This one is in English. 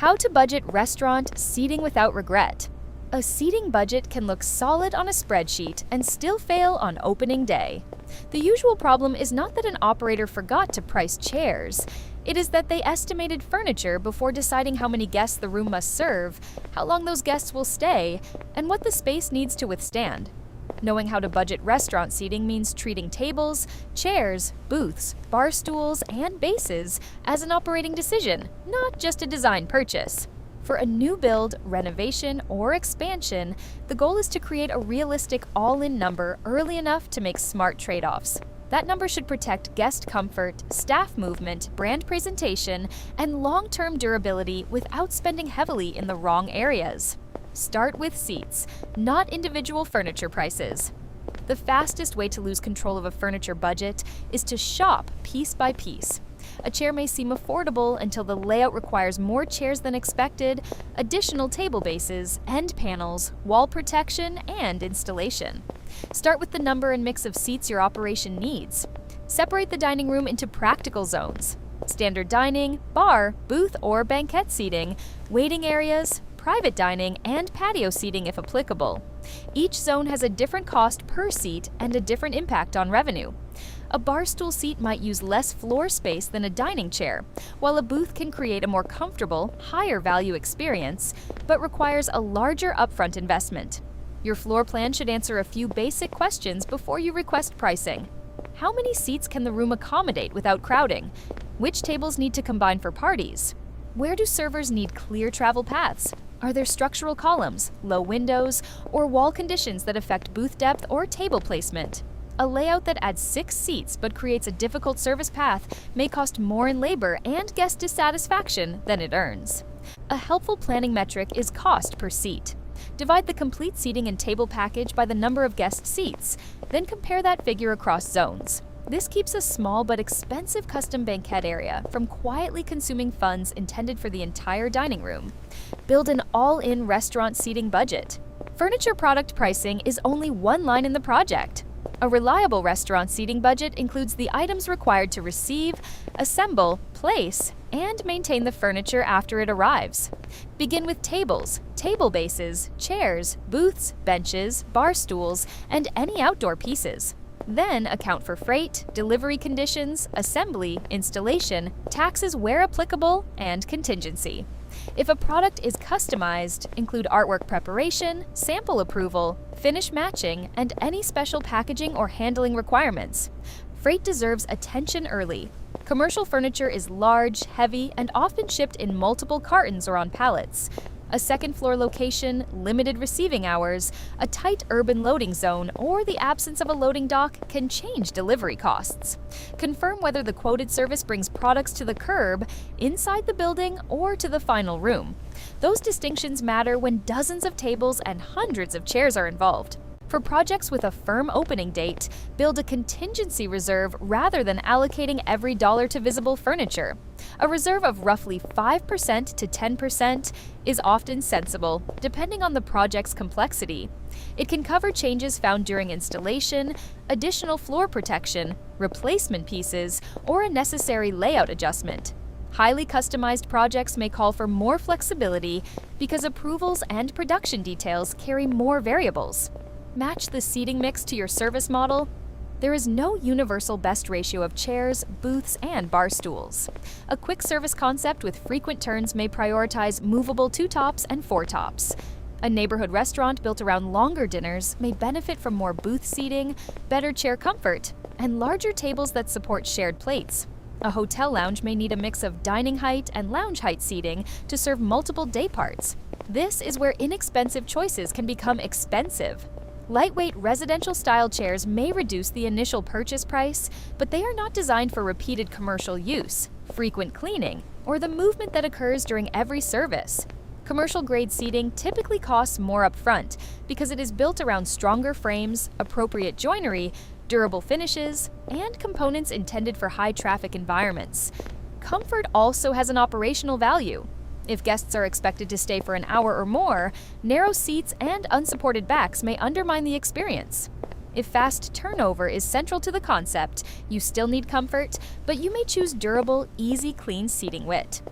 How to budget restaurant seating without regret. A seating budget can look solid on a spreadsheet and still fail on opening day. The usual problem is not that an operator forgot to price chairs. It is that they estimated furniture before deciding how many guests the room must serve, how long those guests will stay, and what the space needs to withstand. Knowing how to budget restaurant seating means treating tables, chairs, booths, bar stools, and bases as an operating decision, not just a design purchase. For a new build, renovation, or expansion, the goal is to create a realistic all-in number early enough to make smart trade-offs. That number should protect guest comfort, staff movement, brand presentation, and long-term durability without spending heavily in the wrong areas. Start with seats, not individual furniture prices. The fastest way to lose control of a furniture budget is to shop piece by piece. A chair may seem affordable until the layout requires more chairs than expected, additional table bases, end panels, wall protection, and installation. Start with the number and mix of seats your operation needs. Separate the dining room into practical zones: standard dining, bar, booth, or banquette seating, waiting areas, private dining, and patio seating if applicable. Each zone has a different cost per seat and a different impact on revenue. A barstool seat might use less floor space than a dining chair, while a booth can create a more comfortable, higher value experience, but requires a larger upfront investment. Your floor plan should answer a few basic questions before you request pricing. How many seats can the room accommodate without crowding? Which tables need to combine for parties? Where do servers need clear travel paths? Are there structural columns, low windows, or wall conditions that affect booth depth or table placement? A layout that adds 6 seats but creates a difficult service path may cost more in labor and guest dissatisfaction than it earns. A helpful planning metric is cost per seat. Divide the complete seating and table package by the number of guest seats, then compare that figure across zones. This keeps a small but expensive custom banquette area from quietly consuming funds intended for the entire dining room. Build an all-in restaurant seating budget. Furniture product pricing is only one line in the project. A reliable restaurant seating budget includes the items required to receive, assemble, place, and maintain the furniture after it arrives. Begin with tables, table bases, chairs, booths, benches, bar stools, and any outdoor pieces. Then account for freight, delivery conditions, assembly, installation, taxes where applicable, and contingency. If a product is customized, include artwork preparation, sample approval, finish matching, and any special packaging or handling requirements. Freight deserves attention early. Commercial furniture is large, heavy, and often shipped in multiple cartons or on pallets. A second-floor location, limited receiving hours, a tight urban loading zone, or the absence of a loading dock can change delivery costs. Confirm whether the quoted service brings products to the curb, inside the building, or to the final room. Those distinctions matter when dozens of tables and hundreds of chairs are involved. For projects with a firm opening date, build a contingency reserve rather than allocating every dollar to visible furniture. A reserve of roughly 5% to 10% is often sensible, depending on the project's complexity. It can cover changes found during installation, additional floor protection, replacement pieces, or a necessary layout adjustment. Highly customized projects may call for more flexibility because approvals and production details carry more variables. Match the seating mix to your service model. There is no universal best ratio of chairs, booths, and bar stools. A quick service concept with frequent turns may prioritize movable 2-tops and 4-tops. A neighborhood restaurant built around longer dinners may benefit from more booth seating, better chair comfort, and larger tables that support shared plates. A hotel lounge may need a mix of dining height and lounge height seating to serve multiple day parts. This is where inexpensive choices can become expensive. Lightweight residential-style chairs may reduce the initial purchase price, but they are not designed for repeated commercial use, frequent cleaning, or the movement that occurs during every service. Commercial-grade seating typically costs more upfront because it is built around stronger frames, appropriate joinery, durable finishes, and components intended for high-traffic environments. Comfort also has an operational value. If guests are expected to stay for an hour or more, narrow seats and unsupported backs may undermine the experience. If fast turnover is central to the concept, you still need comfort, but you may choose durable, easy, clean seating width.